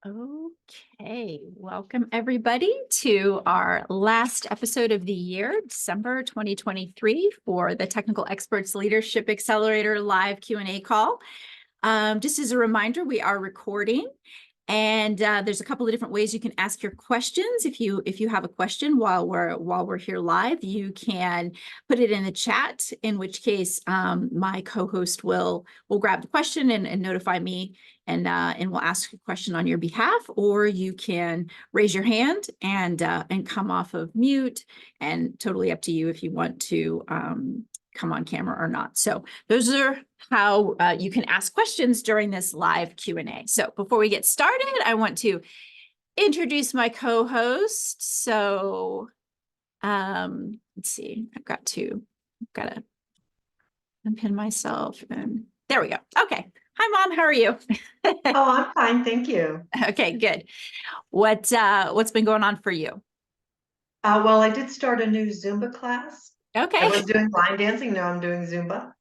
Okay, welcome everybody to our last episode of the year, December 2023, for the Technical Experts Leadership Accelerator live Q&A call. Just as a reminder, we are recording, and there's a couple of different ways you can ask your questions. If you have a question while we're here live, you can put it in the chat, in which case my co-host will grab the question and notify me, and we'll ask a question on your behalf. Or you can raise your hand and come off of mute, and totally up to you if you want to come on camera or not. So those are how you can ask questions during this live Q&A. So before we get started, I want to introduce my co-host. So let's see, I've got to unpin myself, and there we go. Okay. Hi, Mom. How are you? Oh, I'm fine. Thank you. Okay, good. What's been going on for you? Well, I did start a new Zumba class. Okay. I was doing line dancing. Now I'm doing Zumba.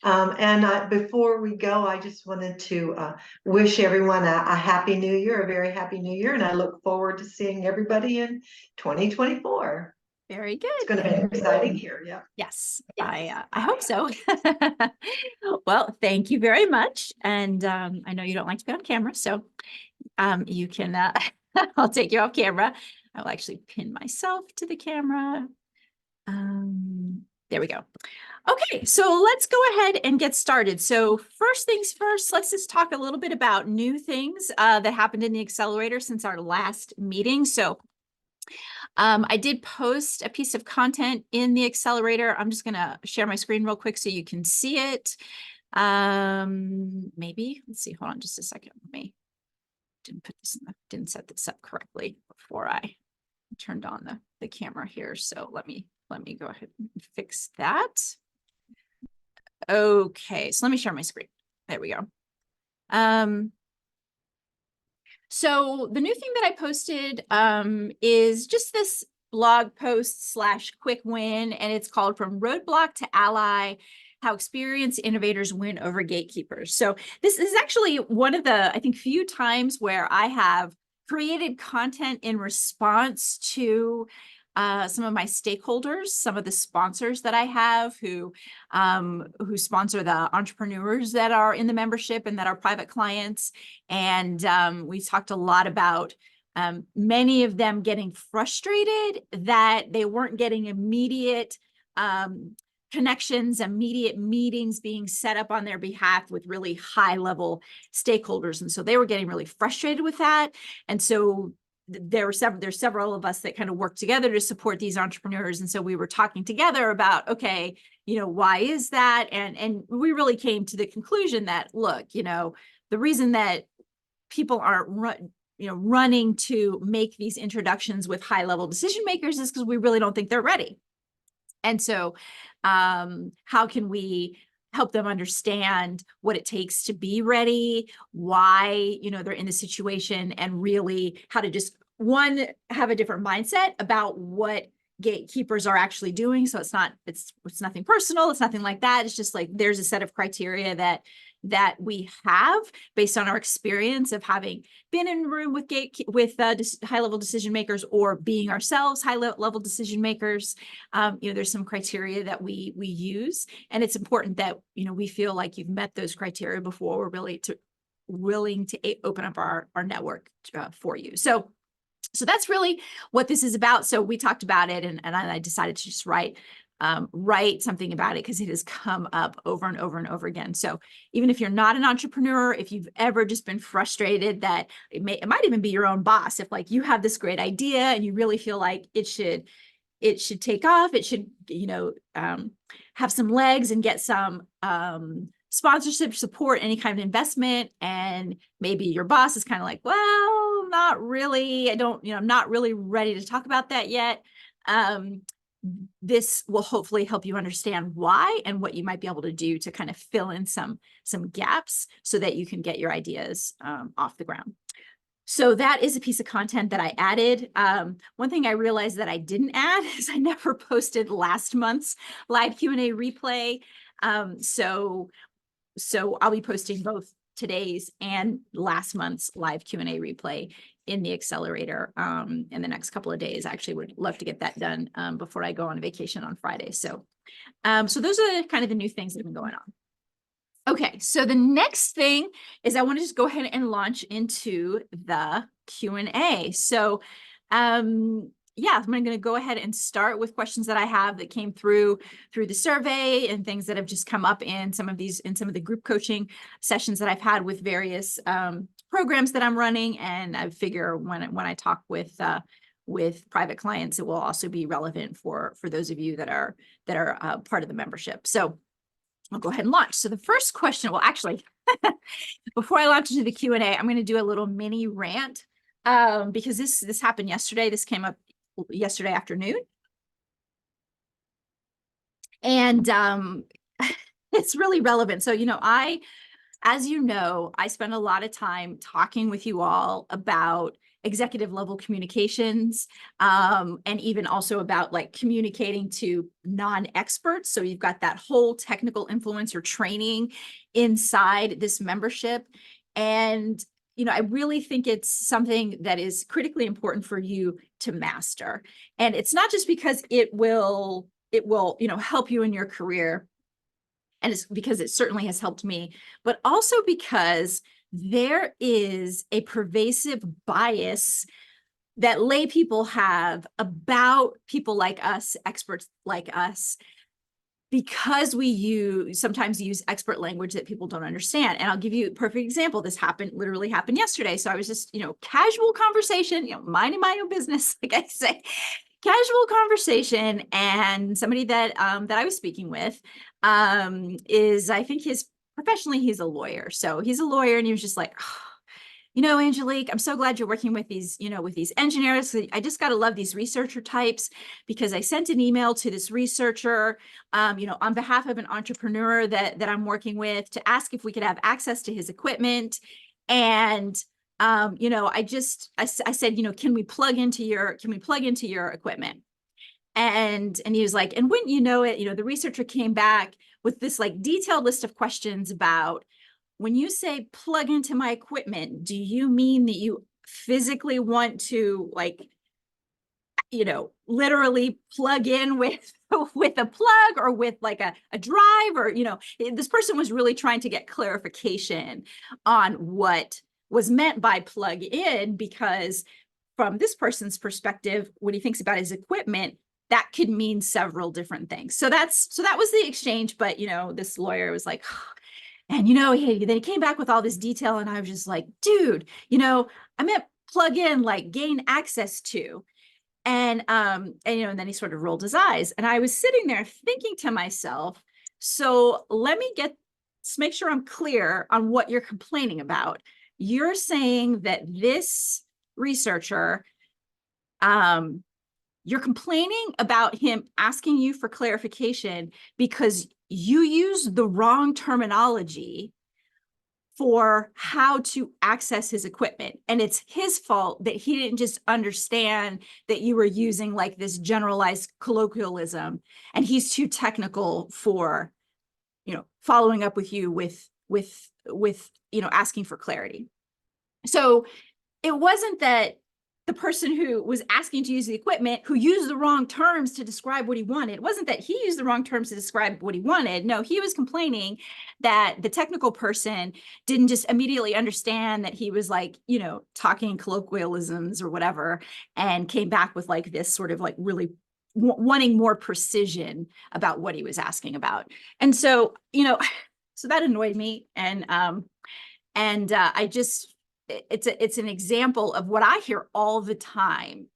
And before we go, I just wanted to wish everyone a happy new year, a very happy new year. And I look forward to seeing everybody in 2024. Very good. It's going to be an exciting year. Yeah. Yes, I hope so. Well, thank you very much. And I know you don't like to be on camera, so you can, I'll take you off camera. I'll actually pin myself to the camera. There we go. Okay, so let's go ahead and get started. So first things first, let's just talk a little bit about new things that happened in the accelerator since our last meeting. So I did post a piece of content in the accelerator. I'm just going to share my screen real quick so you can see it. Maybe, let's see, hold on just a second. Didn't set this up correctly before I turned on the camera here. So let me go ahead and fix that. Okay, so let me share my screen. There we go. So the new thing that I posted is just this blog post / quick win, and it's called From Roadblock to Ally: How Experienced Innovators Win Over Gatekeepers. So this is actually one of the, I think, few times where I have created content in response to some of my stakeholders, some of the sponsors that I have who sponsor the entrepreneurs that are in the membership and that are private clients. And we talked a lot about many of them getting frustrated that they weren't getting immediate connections, immediate meetings being set up on their behalf with really high level stakeholders. And so they were getting really frustrated with that. And so there's several of us that kind of work together to support these entrepreneurs. And so we were talking together about, okay, why is that? And we really came to the conclusion that, look, the reason that people aren't running to make these introductions with high level decision makers is because we really don't think they're ready. And so how can we help them understand what it takes to be ready, why, you know, they're in the situation, and really how to just, one, have a different mindset about what gatekeepers are actually doing. So it's nothing personal. It's nothing like that. It's just like, there's a set of criteria that we have based on our experience of having been in a room with high level decision makers, or being ourselves high level decision makers. You know, there's some criteria that we use, and it's important that, you know, we feel like you've met those criteria before we're really willing to open up our network for you. So that's really what this is about. So we talked about it, and I decided to just write something about it, because it has come up over and over and over again. So even if you're not an entrepreneur, if you've ever just been frustrated that it might even be your own boss, if like you have this great idea and you really feel like it should take off, it should, you know, have some legs and get some sponsorship, support, any kind of investment, and maybe your boss is kind of like, well, not really, I'm not really ready to talk about that yet. This will hopefully help you understand why and what you might be able to do to kind of fill in some gaps so that you can get your ideas off the ground. So that is a piece of content that I added. One thing I realized that I didn't add is I never posted last month's live Q&A replay. So I'll be posting both today's and last month's live Q&A replay in the accelerator in the next couple of days. I actually would love to get that done before I go on vacation on Friday. So those are kind of the new things that have been going on. Okay, so the next thing is I want to just go ahead and launch into the Q&A. So yeah, I'm going to go ahead and start with questions that I have that came through the survey, and things that have just come up in some of the group coaching sessions that I've had with various programs that I'm running. And I figure when I talk with private clients, it will also be relevant for those of you that are part of the membership. So I'll go ahead and launch. So the first question, well, actually, before I launch into the Q&A, I'm going to do a little mini rant because this happened yesterday. This came up yesterday afternoon. And it's really relevant. So, you know, as you know, I spend a lot of time talking with you all about executive level communications, and even also about like communicating to non-experts. So you've got that whole technical influencer training inside this membership. And, you know, I really think it's something that is critically important for you to master. And it's not just because it will, you know, help you in your career, and it's because it certainly has helped me, but also because there is a pervasive bias that lay people have about people like us, experts like us, because we sometimes use expert language that people don't understand. And I'll give you a perfect example. This literally happened yesterday. So I was just, you know, casual conversation, you know, minding my own business, like I say, casual conversation. And somebody that I was speaking with is, I think professionally, he's a lawyer. So he's a lawyer, and he was just like, oh, you know, Angelique, I'm so glad you're working with these, you know, with these engineers. I just got to love these researcher types, because I sent an email to this researcher, you know, on behalf of an entrepreneur that I'm working with, to ask if we could have access to his equipment. And, you know, I said, you know, can we plug into your equipment? And he was like, and wouldn't you know it, you know, the researcher came back with this like detailed list of questions about, when you say plug into my equipment, do you mean that you physically want to, like, you know, literally plug in with a plug, or with like a drive, or, you know, this person was really trying to get clarification on what was meant by plug in, because from this person's perspective, when he thinks about his equipment, that could mean several different things. So that was the exchange. But, you know, this lawyer was like, and, you know, then he came back with all this detail, and I was just like, dude, you know, I meant plug in, like gain access to. And you know, and then he sort of rolled his eyes, and I was sitting there thinking to myself, so let me make sure I'm clear on what you're complaining about. You're saying that this researcher you're complaining about him asking you for clarification because you use the wrong terminology for how to access his equipment. And it's his fault that he didn't just understand that you were using like this generalized colloquialism, and he's too technical for, following up with you with, asking for clarity. So it wasn't that the person who was asking to use the equipment who used the wrong terms to describe what he wanted. It wasn't that he used the wrong terms to describe what he wanted. No, he was complaining that the technical person didn't just immediately understand that he was like, talking colloquialisms or whatever, and came back with like this sort of like really wanting more precision about what he was asking about. And so, so that annoyed me. And I just, it's an example of what I hear all the time,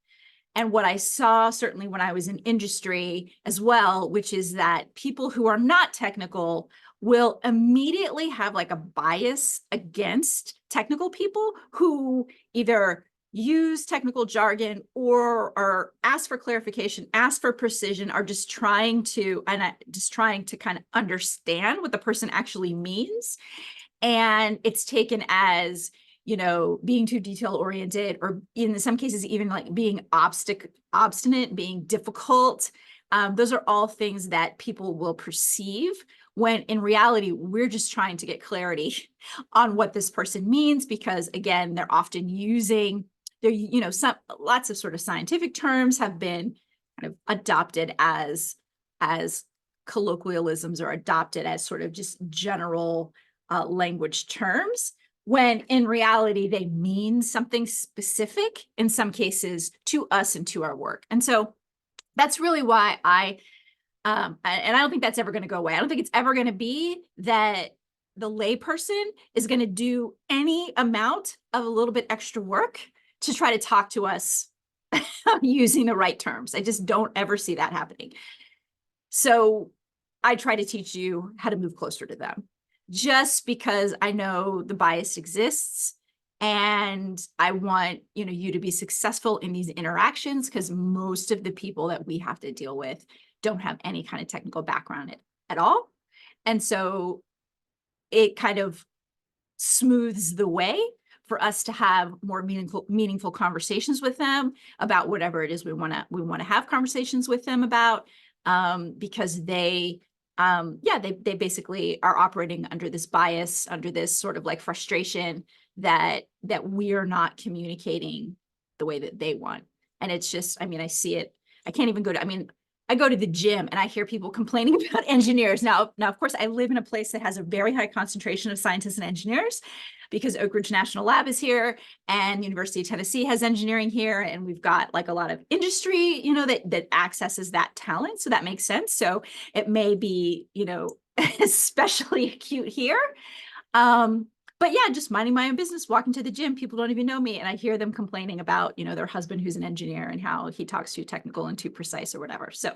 and what I saw certainly when I was in industry as well, which is that people who are not technical will immediately have like a bias against technical people who either use technical jargon or ask for clarification, ask for precision, are just trying to kind of understand what the person actually means. And it's taken as, being too detail oriented, or in some cases, even like being obstinate, being difficult. Those are all things that people will perceive, when in reality, we're just trying to get clarity on what this person means, because again, they're often using, lots of sort of scientific terms have been kind of adopted as colloquialisms, or adopted as sort of just general language terms, when in reality, they mean something specific in some cases to us and to our work. And so that's really why and I don't think that's ever going to go away. I don't think it's ever going to be that the layperson is going to do any amount of a little bit extra work to try to talk to us using the right terms. I just don't ever see that happening. So I try to teach you how to move closer to them, just because I know the bias exists, and I want, you to be successful in these interactions, because most of the people that we have to deal with don't have any kind of technical background at all. And so it kind of smooths the way for us to have more meaningful conversations with them about whatever it is we want to have conversations with them about, because they basically are operating under this bias, under this sort of like frustration that we're not communicating the way that they want. And it's just, I see it. I can't even I go to the gym and I hear people complaining about engineers. Now, of course, I live in a place that has a very high concentration of scientists and engineers, because Oak Ridge National Lab is here, and University of Tennessee has engineering here, and we've got like a lot of industry, that accesses that talent. So that makes sense. So it may be, especially acute here. But yeah, just minding my own business, walking to the gym, people don't even know me, and I hear them complaining about, their husband who's an engineer and how he talks too technical and too precise or whatever. So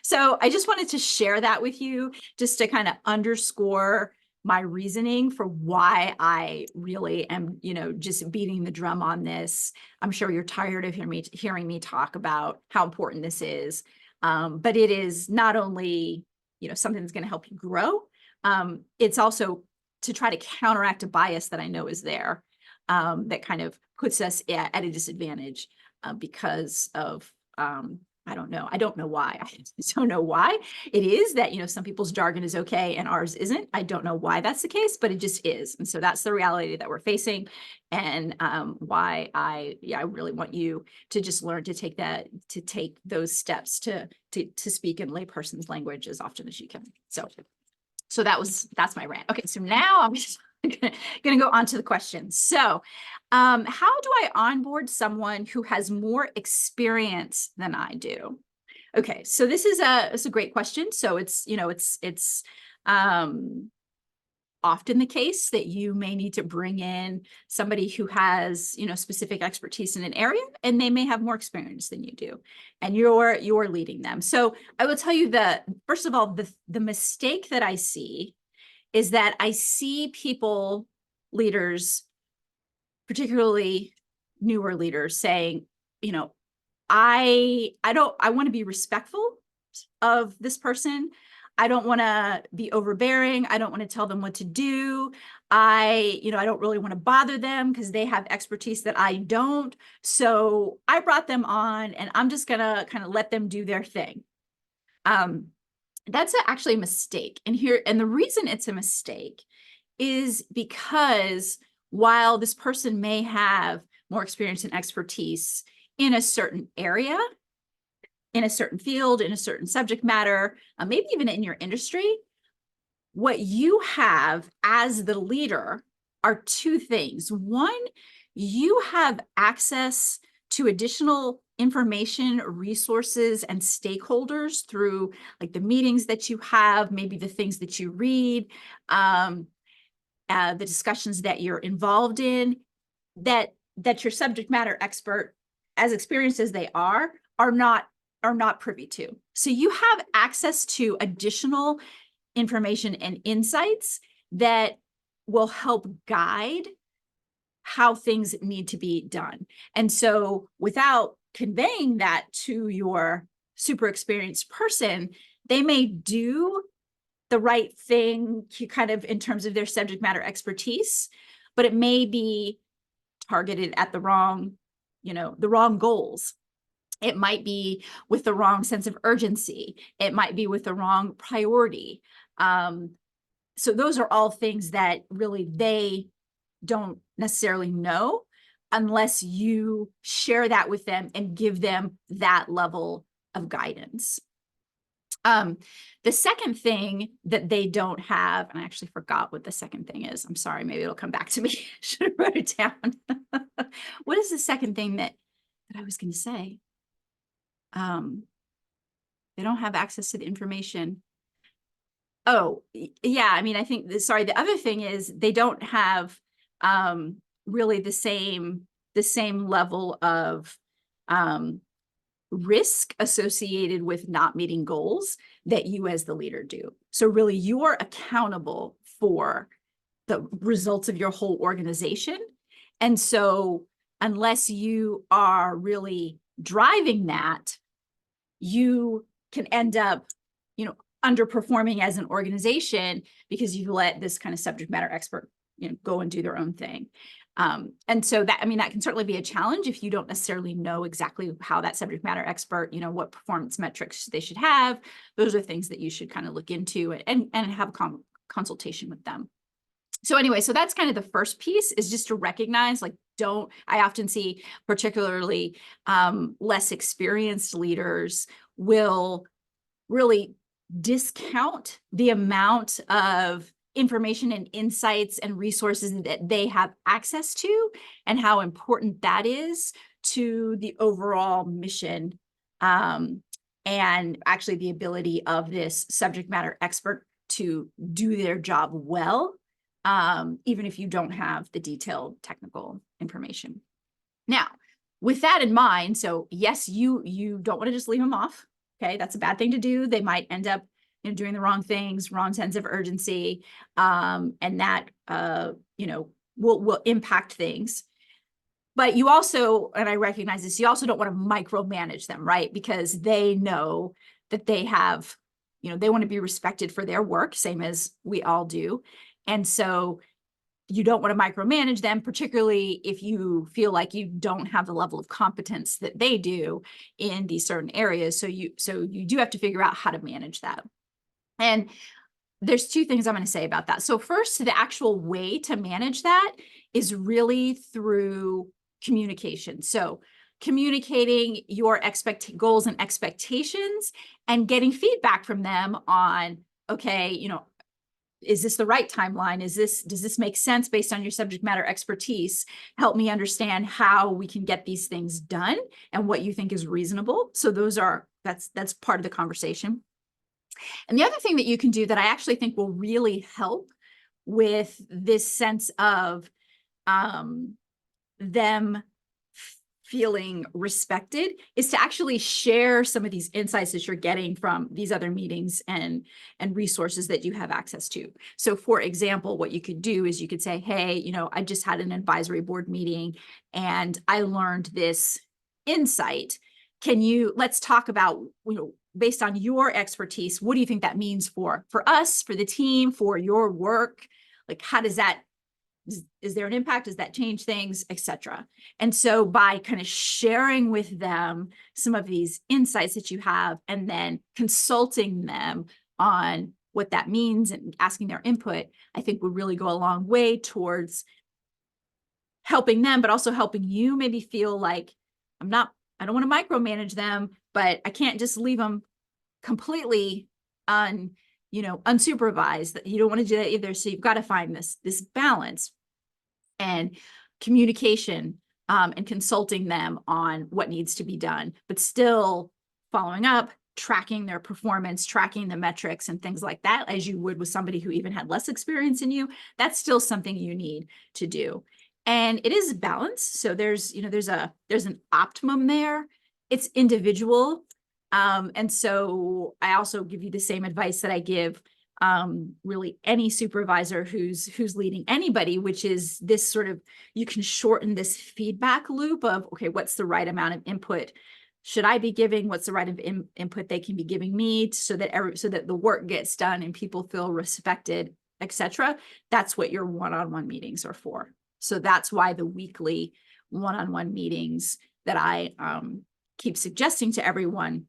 so I just wanted to share that with you, just to kind of underscore my reasoning for why I really am, just beating the drum on this. I'm sure you're tired of hearing me talk about how important this is. But it is not only, something that's going to help you grow. It's also to try to counteract a bias that I know is there, that kind of puts us at a disadvantage, because of, I don't know why. I don't know why it is that, some people's jargon is okay and ours isn't. I don't know why that's the case, but it just is. And so that's the reality that we're facing, and why I really want you to just learn to take those steps to speak in layperson's language as often as you can. So that's my rant. Okay, so now I'm just gonna go on to the questions. So how do I onboard someone who has more experience than I do? Okay, so it's a great question. So it's often the case that you may need to bring in somebody who has, specific expertise in an area, and they may have more experience than you do, and you're leading them. So I will tell you that, first of all, the mistake that I see is that I see leaders, particularly newer leaders, saying, I want to be respectful of this person. I don't want to be overbearing. I don't want to tell them what to do. I don't really want to bother them because they have expertise that I don't. So I brought them on and I'm just going to kind of let them do their thing. That's actually a mistake. And the reason it's a mistake is because while this person may have more experience and expertise in a certain area, in a certain field, in a certain subject matter, maybe even in your industry, what you have as the leader are two things. One, you have access to additional information, resources, and stakeholders through like the meetings that you have, maybe the things that you read, the discussions that you're involved in, that your subject matter expert, as experienced as they are not privy to. So you have access to additional information and insights that will help guide how things need to be done. And so without conveying that to your super experienced person, they may do the right thing kind of in terms of their subject matter expertise, but it may be targeted at the wrong goals. It might be with the wrong sense of urgency. It might be with the wrong priority. So those are all things that really they don't necessarily know unless you share that with them and give them that level of guidance. The second thing that they don't have, and I actually forgot what the second thing is. I'm sorry, maybe it'll come back to me. I should have wrote it down. What is the second thing that I was going to say? They don't have access to the information. Oh, yeah. I mean, I think the other thing is they don't have really the same level of risk associated with not meeting goals that you as the leader do. So really you're accountable for the results of your whole organization. And so unless you are really driving that, you can end up, underperforming as an organization because you let this kind of subject matter expert, go and do their own thing. And so that can certainly be a challenge if you don't necessarily know exactly how that subject matter expert, what performance metrics they should have. Those are things that you should kind of look into and have a consultation with them. So anyway, so that's kind of the first piece, is just to recognize, I often see particularly less experienced leaders will really discount the amount of information and insights and resources that they have access to and how important that is to the overall mission, and actually the ability of this subject matter expert to do their job well, even if you don't have the detailed technical information. Now, with that in mind, so yes, you don't want to just leave them off. Okay, that's a bad thing to do. They might end up doing the wrong things, wrong sense of urgency, and that will impact things. But you also, and I recognize this, you also don't want to micromanage them, right? Because they know that they have, they want to be respected for their work, same as we all do. And so you don't want to micromanage them, particularly if you feel like you don't have the level of competence that they do in these certain areas. So you do have to figure out how to manage that. And there's two things I'm going to say about that. So first, the actual way to manage that is really through communication. So communicating your goals and expectations and getting feedback from them on, okay, is this the right timeline? Does this make sense based on your subject matter expertise? Help me understand how we can get these things done and what you think is reasonable. So that's part of the conversation. And the other thing that you can do that I actually think will really help with this sense of them feeling respected is to actually share some of these insights that you're getting from these other meetings and resources that you have access to. So for example, what you could do is you could say, hey, I just had an advisory board meeting and I learned this insight let's talk about, based on your expertise, what do you think that means for us, for the team, for your work? Like, how does that, is there an impact? Does that change things, etc.? And so by kind of sharing with them some of these insights that you have, and then consulting them on what that means and asking their input, I think would really go a long way towards helping them, but also helping you maybe feel like I don't want to micromanage them, but I can't just leave them completely unsupervised. You don't want to do that either. So you've got to find this balance and communication, and consulting them on what needs to be done, but still following up, tracking their performance, tracking the metrics and things like that, as you would with somebody who even had less experience than you. That's still something you need to do. And it is balance. So there's an optimum there. It's individual. And so I also give you the same advice that I give really any supervisor who's leading anybody, which is this sort of, you can shorten this feedback loop of, okay, what's the right amount of input should I be giving? What's the right of input they can be giving me, so that the work gets done and people feel respected, etc. That's what your one-on-one meetings are for. So that's why the weekly one-on-one meetings that I keep suggesting to everyone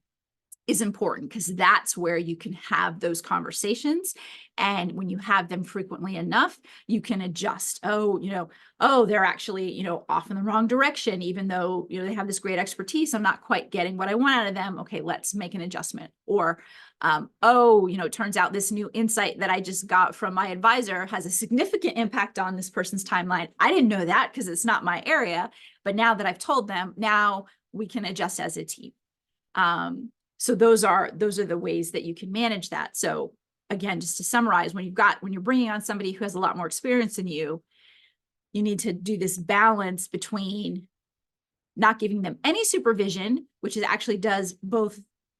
is important, because that's where you can have those conversations. And when you have them frequently enough, you can adjust. They're actually, off in the wrong direction, even though, they have this great expertise. I'm not quite getting what I want out of them. Okay, let's make an adjustment. Or, it turns out this new insight that I just got from my advisor has a significant impact on this person's timeline. I didn't know that because it's not my area, but now that I've told them, now we can adjust as a team. So those are the ways that you can manage that. So again, just to summarize, when you're bringing on somebody who has a lot more experience than you need to do this balance between not giving them any supervision, which actually does both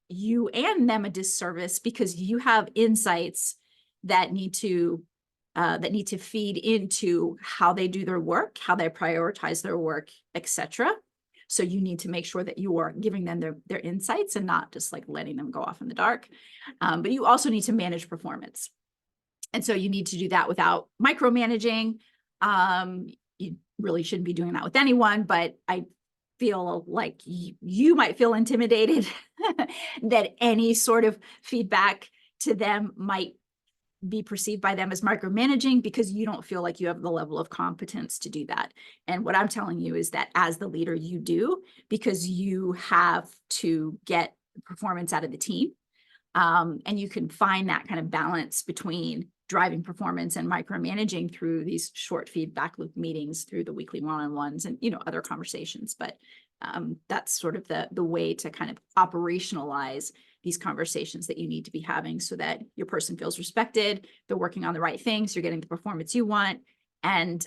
you and them a disservice, because you have insights that need to feed into how they do their work, how they prioritize their work, etc. So you need to make sure that you are giving them their insights and not just like letting them go off in the dark. But you also need to manage performance. And so you need to do that without micromanaging. You really shouldn't be doing that with anyone, but I feel like you might feel intimidated that any sort of feedback to them might be perceived by them as micromanaging, because you don't feel like you have the level of competence to do that. And what I'm telling you is that as the leader, you do, because you have to get performance out of the team. And you can find that kind of balance between driving performance and micromanaging through these short feedback loop meetings, through the weekly one-on-ones and, other conversations. But that's sort of the way to kind of operationalize these conversations that you need to be having, so that your person feels respected, they're working on the right things, you're getting the performance you want, and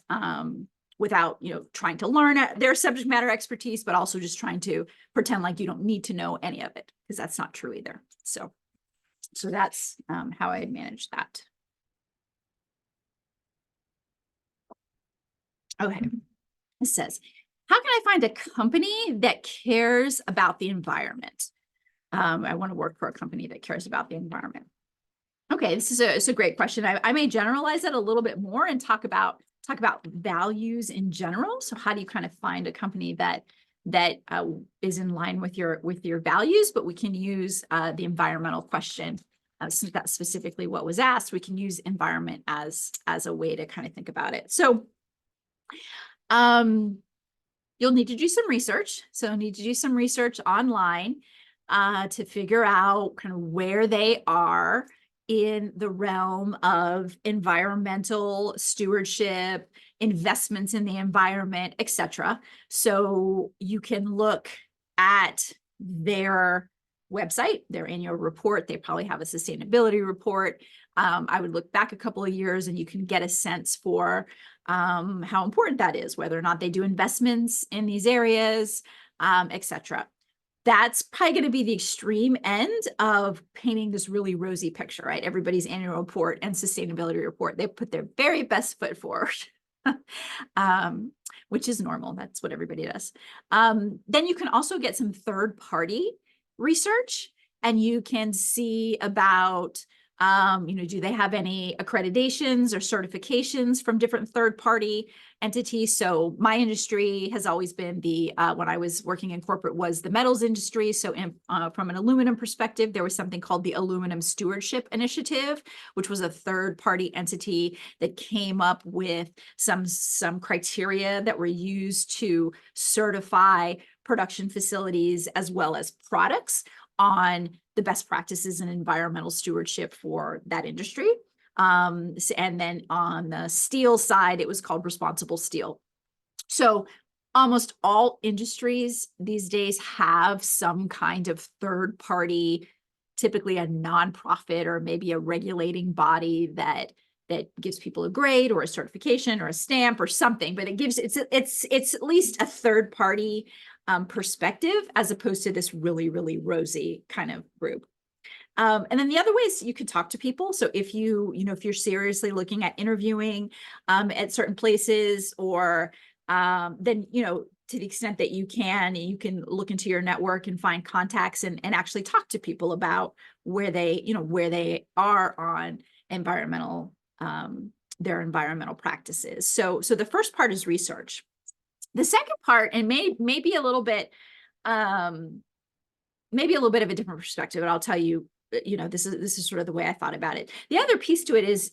without trying to learn their subject matter expertise, but also just trying to pretend like you don't need to know any of it, because that's not true either. So that's how I manage that. Okay, it says, how can I find a company that cares about the environment? I want to work for a company that cares about the environment. Okay, this is a great question. I may generalize it a little bit more and talk about values in general. So how do you kind of find a company that is in line with your values? But we can use the environmental question, since that's specifically what was asked. We can use environment as a way to kind of think about it. So you'll need to do some research. So you'll need to do some research online to figure out kind of where they are in the realm of environmental stewardship, investments in the environment, etc. So you can look at their website, their annual report. They probably have a sustainability report. I would look back a couple of years and you can get a sense for how important that is, whether or not they do investments in these areas, etc. That's probably going to be the extreme end of painting this really rosy picture, right? Everybody's annual report and sustainability report, they put their very best foot forward. which is normal. That's what everybody does. Then you can also get some third-party research, and you can see about, do they have any accreditations or certifications from different third-party entities? So my industry has always been when I was working in corporate, was the metals industry. So from an aluminum perspective, there was something called the Aluminum Stewardship Initiative, which was a third-party entity that came up with some criteria that were used to certify production facilities as well as products on the best practices in environmental stewardship for that industry. And then on the steel side, it was called Responsible Steel. So almost all industries these days have some kind of third party, typically a nonprofit or maybe a regulating body that gives people a grade or a certification or a stamp or something, but it's at least a third party perspective, as opposed to this really, really rosy kind of group. And then the other ways you could talk to people. So if if you're seriously looking at interviewing at certain places, or then, to the extent that you can look into your network and find contacts and actually talk to people about where they are on their environmental practices. So the first part is research. The second part, and maybe a little bit of a different perspective, but I'll tell you, this is sort of the way I thought about it. The other piece to it is,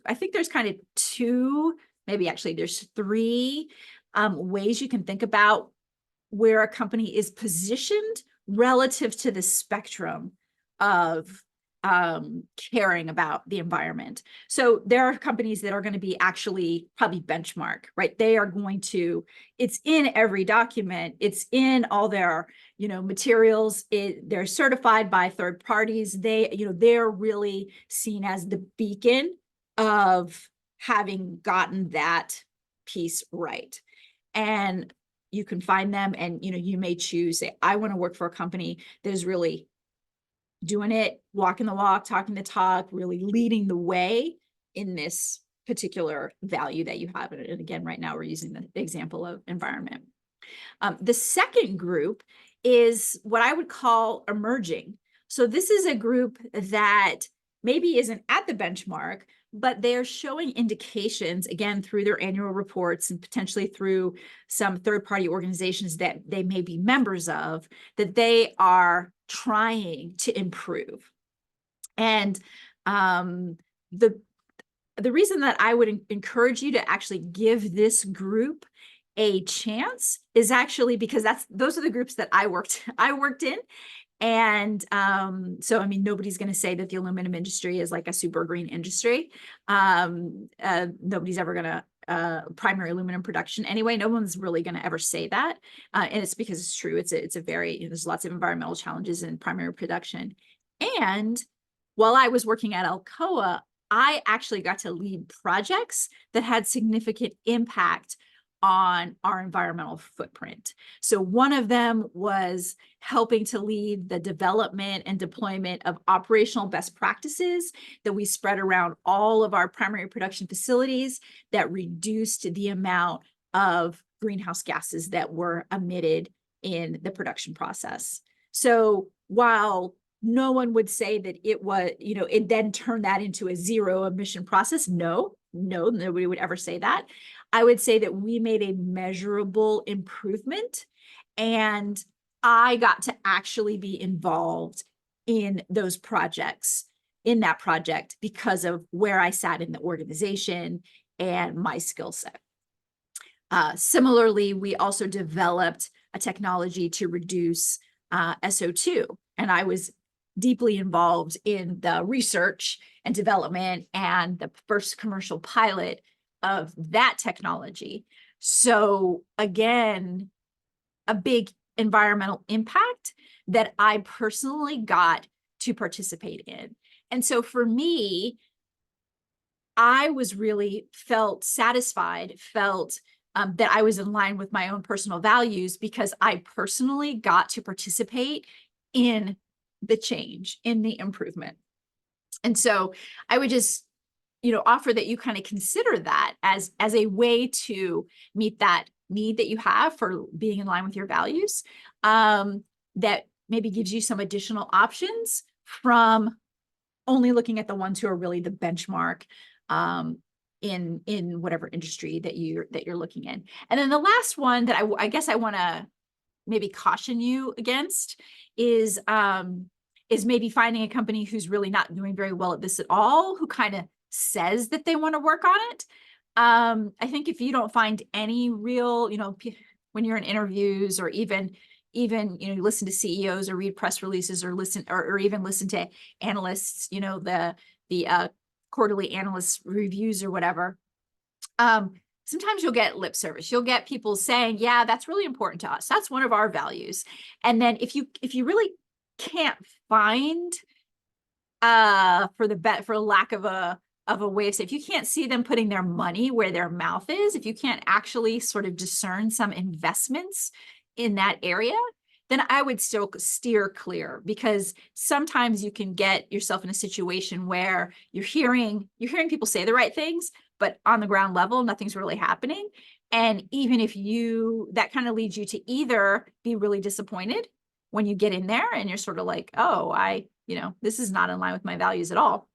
I think there's kind of two, maybe actually there's three ways you can think about where a company is positioned relative to the spectrum of caring about the environment. So there are companies that are going to be actually probably benchmark, right? They are going to, it's in every document, it's in all their, materials, they're certified by third parties. They're really seen as the beacon of having gotten that piece right. And you can find them, and, you may choose, say, I want to work for a company that is really doing it, walking the walk, talking the talk, really leading the way in this particular value that you have. And again, right now we're using the example of environment. The second group is what I would call emerging. So this is a group that maybe isn't at the benchmark, but they're showing indications, again, through their annual reports and potentially through some third-party organizations that they may be members of, that they are trying to improve. And the reason that I would encourage you to actually give this group a chance is actually because those are the groups that I worked in. And so, I mean, nobody's going to say that the aluminum industry is like a super green industry. Nobody's ever going to primary aluminum production anyway. No one's really going to ever say that. And it's because it's true. It's a very, there's lots of environmental challenges in primary production. And while I was working at Alcoa, I actually got to lead projects that had significant impact on our environmental footprint. So one of them was helping to lead the development and deployment of operational best practices that we spread around all of our primary production facilities that reduced the amount of greenhouse gases that were emitted in the production process. So while no one would say that it was, it then turned that into a zero emission process, no, nobody would ever say that. I would say that we made a measurable improvement, and I got to actually be involved in those projects, in that project, because of where I sat in the organization and my skill set. Similarly, we also developed a technology to reduce SO2, and I was deeply involved in the research and development and the first commercial pilot of that technology. So again, a big environmental impact that I personally got to participate in. And so for me, I was really felt satisfied, that I was in line with my own personal values, because I personally got to participate in the change, in the improvement. And so I would just offer that you kind of consider that as a way to meet that need that you have for being in line with your values, that maybe gives you some additional options from only looking at the ones who are really the benchmark in whatever industry that you're looking in. And then the last one that I guess I want to maybe caution you against is maybe finding a company who's really not doing very well at this at all, who kind of says that they want to work on it. I think if you don't find any real, when you're in interviews, or even you listen to CEOs or read press releases, or listen or even listen to analysts, the quarterly analyst reviews or whatever. Sometimes you'll get lip service. You'll get people saying, yeah, that's really important to us. That's one of our values. And then if you really can't find, for lack of a way of saying, if you can't see them putting their money where their mouth is, if you can't actually sort of discern some investments in that area, then I would still steer clear, because sometimes you can get yourself in a situation where you're hearing people say the right things, but on the ground level, nothing's really happening. And even if that kind of leads you to either be really disappointed when you get in there and you're sort of like, oh, this is not in line with my values at all.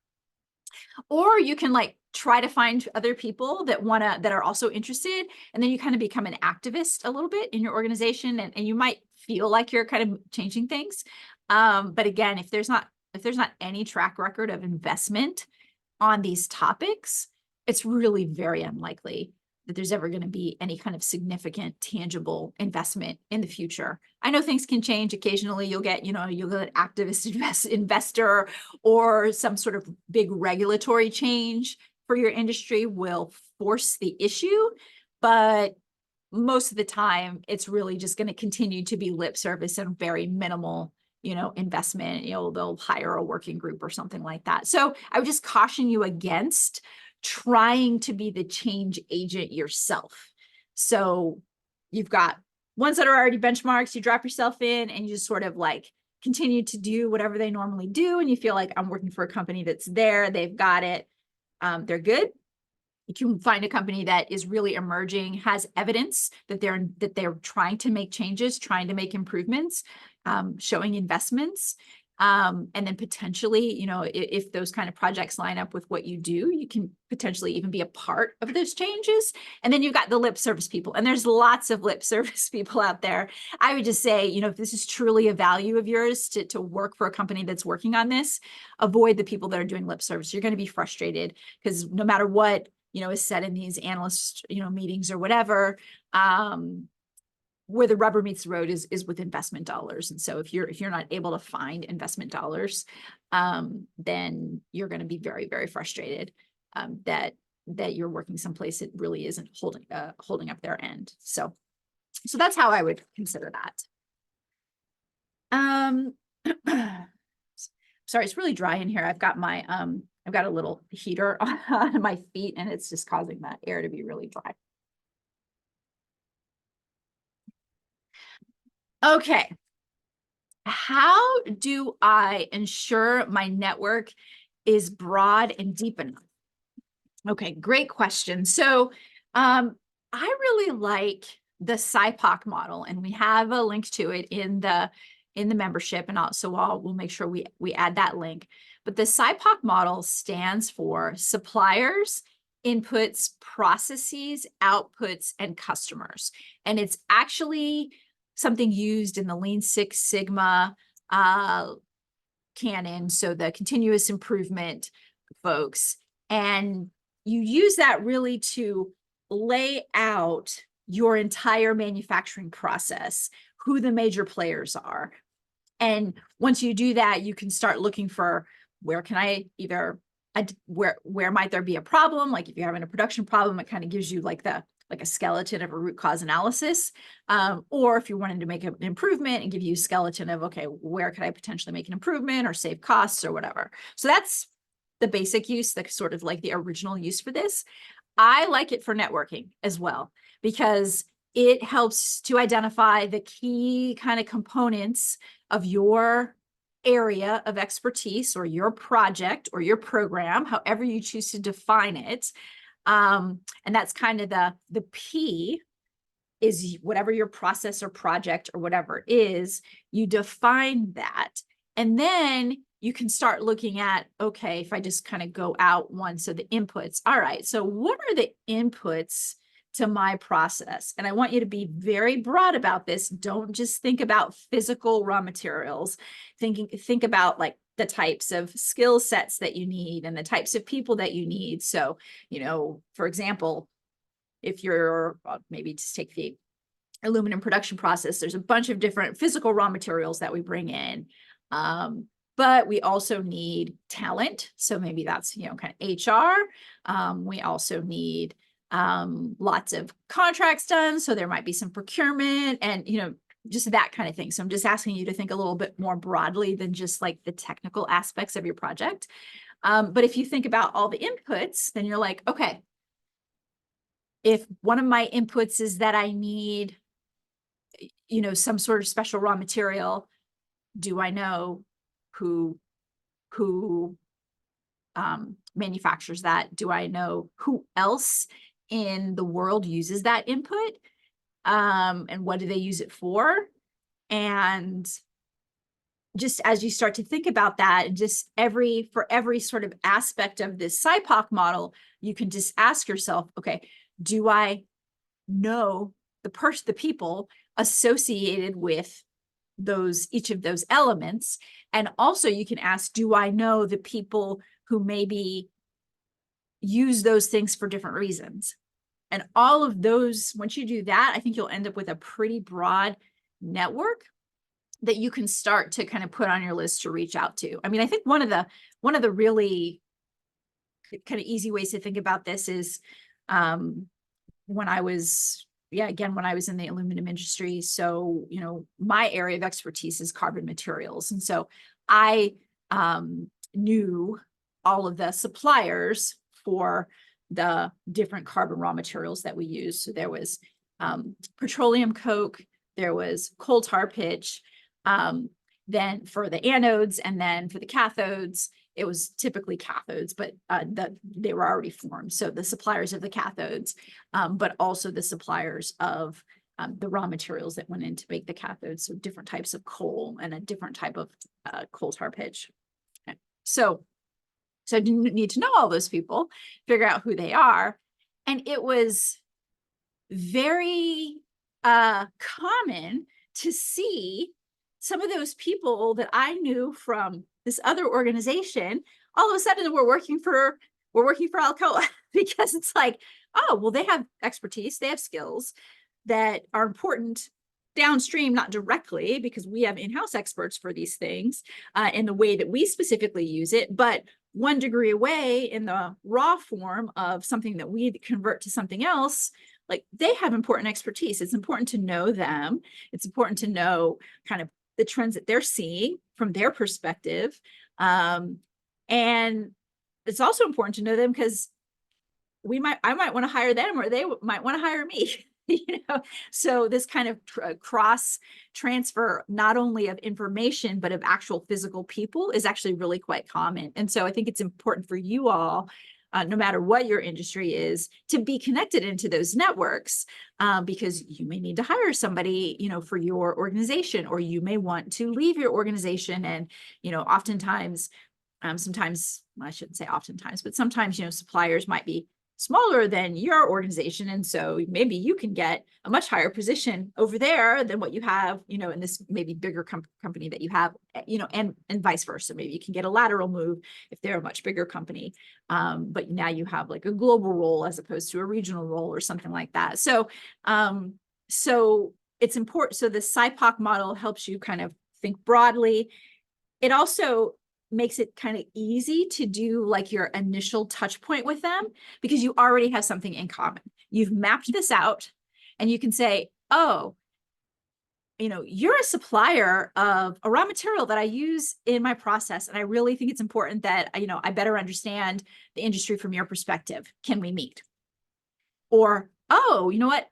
Or you can try to find other people that are also interested. And then you kind of become an activist a little bit in your organization, and you might feel like you're kind of changing things. But again, if there's not any track record of investment on these topics, it's really very unlikely that there's ever going to be any kind of significant, tangible investment in the future. I know things can change. Occasionally you'll get an activist investor, or some sort of big regulatory change for your industry will force the issue. But most of the time, it's really just going to continue to be lip service and very minimal, investment. They'll hire a working group or something like that. So I would just caution you against trying to be the change agent yourself. So you've got ones that are already benchmarks, you drop yourself in and you just sort of continue to do whatever they normally do. And you feel like, I'm working for a company that's there, they've got it, they're good. You can find a company that is really emerging, has evidence that they're trying to make changes, trying to make improvements, showing investments. And then potentially, if those kind of projects line up with what you do, you can potentially even be a part of those changes. And then you've got the lip service people, and there's lots of lip service people out there. I would just say, if this is truly a value of yours to work for a company that's working on this, avoid the people that are doing lip service. You're going to be frustrated, because no matter what, is said in these analyst, meetings or whatever, where the rubber meets the road is with investment dollars. And so if you're not able to find investment dollars, then you're going to be very, very frustrated that you're working someplace that really isn't holding up their end. So that's how I would consider that. Sorry, it's really dry in here. I've got a little heater on my feet, and it's just causing that air to be really dry. Okay. How do I ensure my network is broad and deep enough? Okay, great question. So I really like the SIPOC model, and we have a link to it in the membership, and we'll make sure we add that link. But the SIPOC model stands for suppliers, inputs, processes, outputs, and customers. And it's actually something used in the Lean Six Sigma canon, so the continuous improvement folks. And you use that really to lay out your entire manufacturing process, who the major players are. And once you do that, you can start looking for where might there be a problem? Like if you're having a production problem, it kind of gives you like a skeleton of a root cause analysis. Or if you're wanting to make an improvement, and give you a skeleton of, okay, where could I potentially make an improvement or save costs or whatever. So that's the basic use, the sort of like the original use for this. I like it for networking as well, because it helps to identify the key kind of components of your area of expertise or your project or your program, however you choose to define it. And that's kind of the P is whatever your process or project or whatever is, you define that. And then you can start looking at, okay, if I just kind of go out one, so the inputs, all right, so what are the inputs to my process? And I want you to be very broad about this. Don't just think about physical raw materials. Think about like the types of skill sets that you need and the types of people that you need. So, for example, if you're maybe just take the aluminum production process, there's a bunch of different physical raw materials that we bring in. But we also need talent. So maybe that's, kind of HR. We also need lots of contracts done. So there might be some procurement and, just that kind of thing. So I'm just asking you to think a little bit more broadly than just like the technical aspects of your project. But if you think about all the inputs, then you're like, okay, if one of my inputs is that I need, some sort of special raw material, do I know who manufactures that? Do I know who else in the world uses that input? And what do they use it for? And just as you start to think about that, and just for every sort of aspect of this SIPOC model, you can just ask yourself, okay, do I know the people associated with each of those elements? And also you can ask, do I know the people who maybe use those things for different reasons? And all of those, once you do that, I think you'll end up with a pretty broad network that you can start to kind of put on your list to reach out to. I mean, I think one of the really kind of easy ways to think about this is when I was in the aluminum industry. So, my area of expertise is carbon materials. And so I knew all of the suppliers for the different carbon raw materials that we use. So there was petroleum coke, there was coal tar pitch, then for the anodes, and then for the cathodes, it was typically cathodes, but they were already formed. So the suppliers of the cathodes, but also the suppliers of the raw materials that went in to make the cathodes. So different types of coal and a different type of coal tar pitch. Okay. So I didn't need to know all those people, figure out who they are. And it was very common to see some of those people that I knew from this other organization, all of a sudden we're working for Alcoa because it's like, oh, well, they have expertise, they have skills that are important downstream, not directly, because we have in-house experts for these things in the way that we specifically use it, but 1 degree away in the raw form of something that we convert to something else, like they have important expertise. It's important to know them. It's important to know kind of the trends that they're seeing from their perspective. And it's also important to know them because I might want to hire them or they might want to hire me. So this kind of cross transfer, not only of information, but of actual physical people is actually really quite common. And so I think it's important for you all, no matter what your industry is, to be connected into those networks because you may need to hire somebody, for your organization, or you may want to leave your organization. And, oftentimes, sometimes, well, I shouldn't say oftentimes, but sometimes, suppliers might be smaller than your organization. And so maybe you can get a much higher position over there than what you have, in this maybe bigger company that you have, and vice versa. Maybe you can get a lateral move if they're a much bigger company. But now you have like a global role as opposed to a regional role or something like that. So, so it's important. So the SIPOC model helps you kind of think broadly. It also makes it kind of easy to do like your initial touch point with them because you already have something in common. You've mapped this out and you can say, oh, you're a supplier of a raw material that I use in my process. And I really think it's important that, I better understand the industry from your perspective. Can we meet? Or, oh, you know what?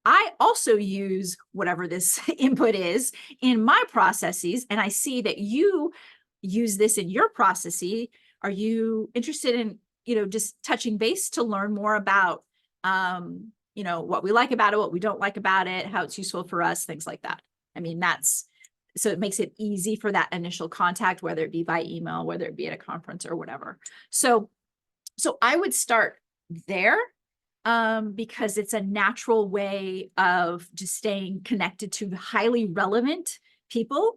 I also use whatever this input is in my processes, and I see that you use this in your processes. Are you interested in, just touching base to learn more about, what we like about it, what we don't like about it, how it's useful for us, things like that. I mean, so it makes it easy for that initial contact, whether it be by email, whether it be at a conference or whatever. So I would start there, because it's a natural way of just staying connected to highly relevant people,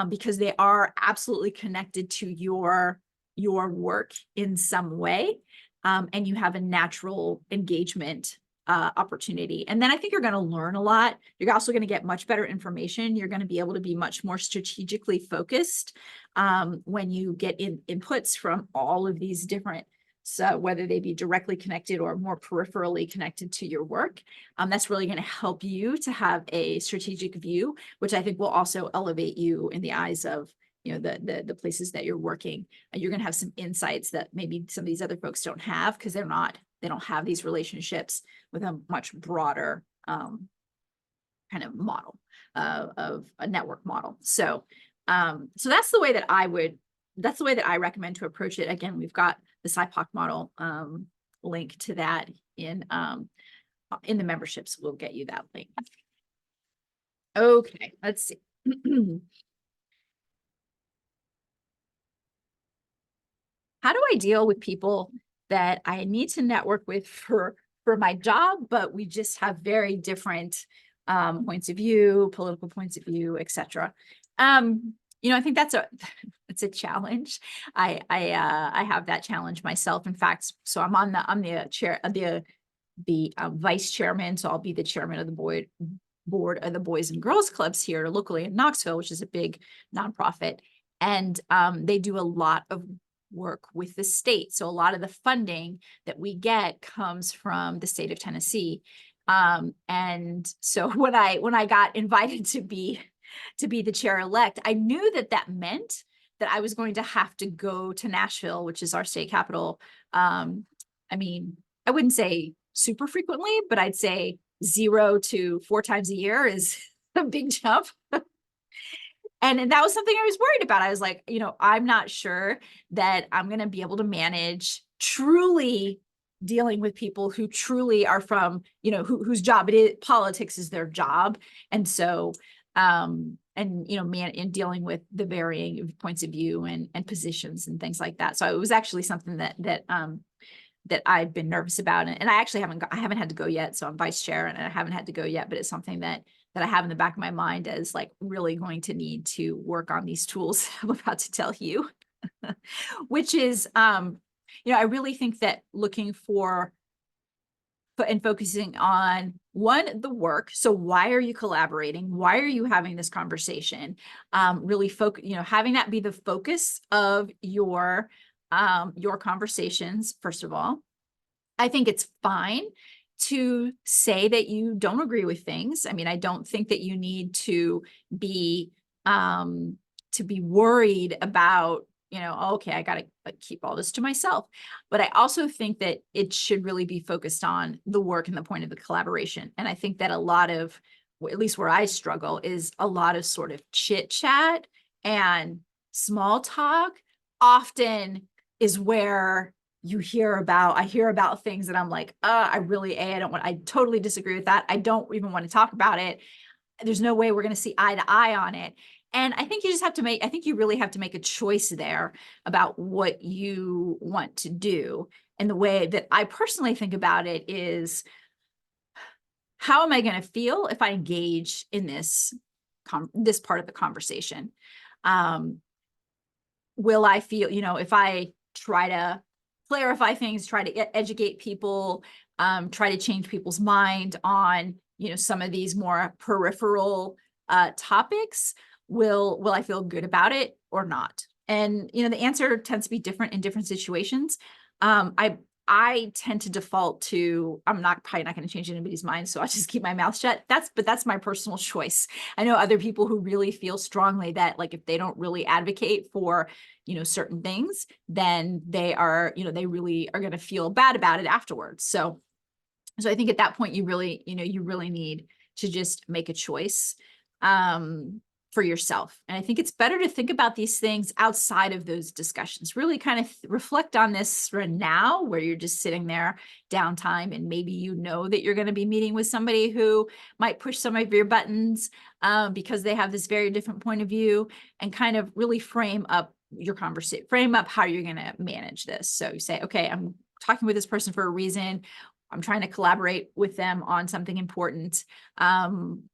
because they are absolutely connected to your work in some way, and you have a natural engagement opportunity. And then I think you're going to learn a lot. You're also going to get much better information. You're going to be able to be much more strategically focused when you get inputs from all of these different, so whether they be directly connected or more peripherally connected to your work. That's really going to help you to have a strategic view, which I think will also elevate you in the eyes of, the places that you're working. You're going to have some insights that maybe some of these other folks don't have, because they don't have these relationships with a much broader kind of model of a network model. So that's the way that I recommend to approach it. Again, we've got the SIPOC model link to that in the memberships. We'll get you that link. Okay, let's see. How do I deal with people that I need to network with for my job, but we just have very different points of view, political points of view, etc. I think it's a challenge. I have that challenge myself. In fact, so I'm the chair of the vice chairman. So I'll be the chairman of the board of the Boys and Girls Clubs here locally in Knoxville, which is a big nonprofit. And they do a lot of work with the state. So a lot of the funding that we get comes from the state of Tennessee. And so when I got invited to be the chair-elect, I knew that meant that I was going to have to go to Nashville, which is our state capital. I mean, I wouldn't say super frequently, but I'd say 0 to 4 times a year is a big jump. And that was something I was worried about. I was like, I'm not sure that I'm going to be able to manage truly dealing with people who truly are from, whose job it is, politics is their job. And so, in dealing with the varying points of view and positions and things like that. So it was actually something that I've been nervous about. And I actually haven't had to go yet. So I'm vice chair and I haven't had to go yet, but it's something that I have in the back of my mind as like really going to need to work on these tools I'm about to tell you, which is, I really think that looking for and focusing on the work. So why are you collaborating? Why are you having this conversation? Really having that be the focus of your conversations. First of all, I think it's fine to say that you don't agree with things. I mean, I don't think that you need to be worried about, okay, I got to keep all this to myself. But I also think that it should really be focused on the work and the point of the collaboration. And I think that a lot of, at least where I struggle, is a lot of sort of chit chat and small talk often is where I hear about things that I'm like, I totally disagree with that. I don't even want to talk about it. There's no way we're going to see eye to eye on it. And I think you really have to make a choice there about what you want to do. And the way that I personally think about it is, how am I going to feel if I engage in this part of the conversation? Will I feel, if I try to clarify things, try to educate people, try to change people's mind on, some of these more peripheral topics, will I feel good about it or not? And, the answer tends to be different in different situations. I tend to default to, I'm probably not going to change anybody's mind, so I'll just keep my mouth shut. That's my personal choice. I know other people who really feel strongly that, like, if they don't really advocate for, certain things, then they are, they really are going to feel bad about it afterwards. So So I think at that point, you really, you really need to just make a choice for yourself. And I think it's better to think about these things outside of those discussions, really kind of reflect on this for now, where you're just sitting there downtime, and maybe you know that you're going to be meeting with somebody who might push some of your buttons because they have this very different point of view, and kind of really frame up your conversation, frame up how you're going to manage this. So you say, okay, I'm talking with this person for a reason. I'm trying to collaborate with them on something important,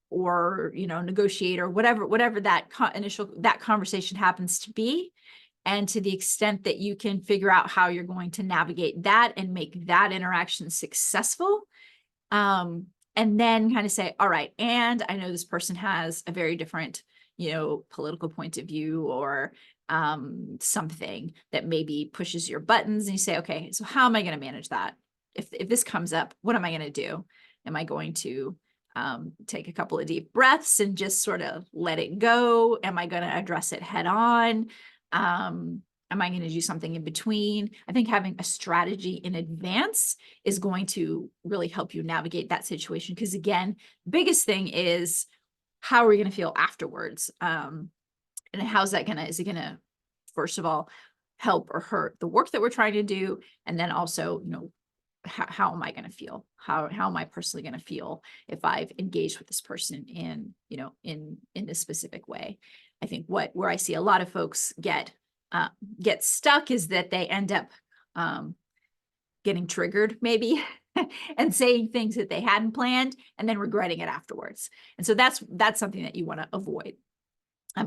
or, negotiate, or whatever that that conversation happens to be. And to the extent that you can figure out how you're going to navigate that and make that interaction successful, and then kind of say, all right, and I know this person has a very different, political point of view, or something that maybe pushes your buttons, and you say, okay, so how am I going to manage that? If this comes up, what am I going to do? Am I going to take a couple of deep breaths and just sort of let it go? Am I going to address it head on? Am I going to do something in between? I think having a strategy in advance is going to really help you navigate that situation. Because again, biggest thing is, how are we going to feel afterwards? And how's that going to, is it going to, first of all, help or hurt the work that we're trying to do? And then also, how am I going to feel? How am I personally going to feel if I've engaged with this person in, in this specific way? I think where I see a lot of folks get stuck is that they end up getting triggered maybe and saying things that they hadn't planned, and then regretting it afterwards. And so that's something that you want to avoid.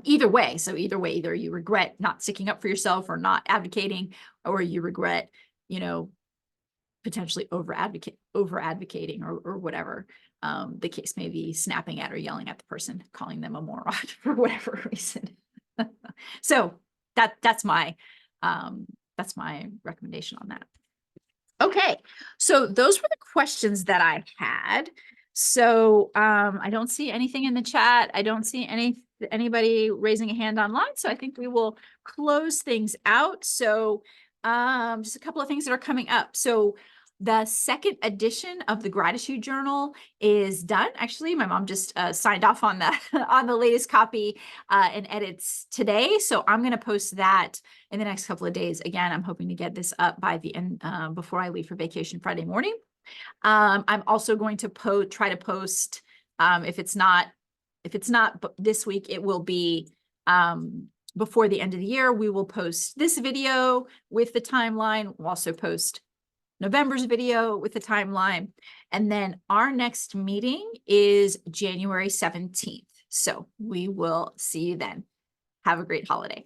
Either way, either you regret not sticking up for yourself or not advocating, or you regret, potentially over advocating, or whatever the case may be, snapping at or yelling at the person, calling them a moron for whatever reason. So that's my recommendation on that. Okay, so those were the questions that I had. So I don't see anything in the chat. I don't see anybody raising a hand online. So I think we will close things out. So just a couple of things that are coming up. So the second edition of the Gratitude Journal is done. Actually, my mom just signed off on the on the latest copy and edits today. So I'm going to post that in the next couple of days. Again, I'm hoping to get this up by the end before I leave for vacation Friday morning. I'm also going to try to post, if it's not this week, it will be before the end of the year. We will post this video with the timeline. We'll also post November's video with the timeline. And then our next meeting is January 17th. So we will see you then. Have a great holiday.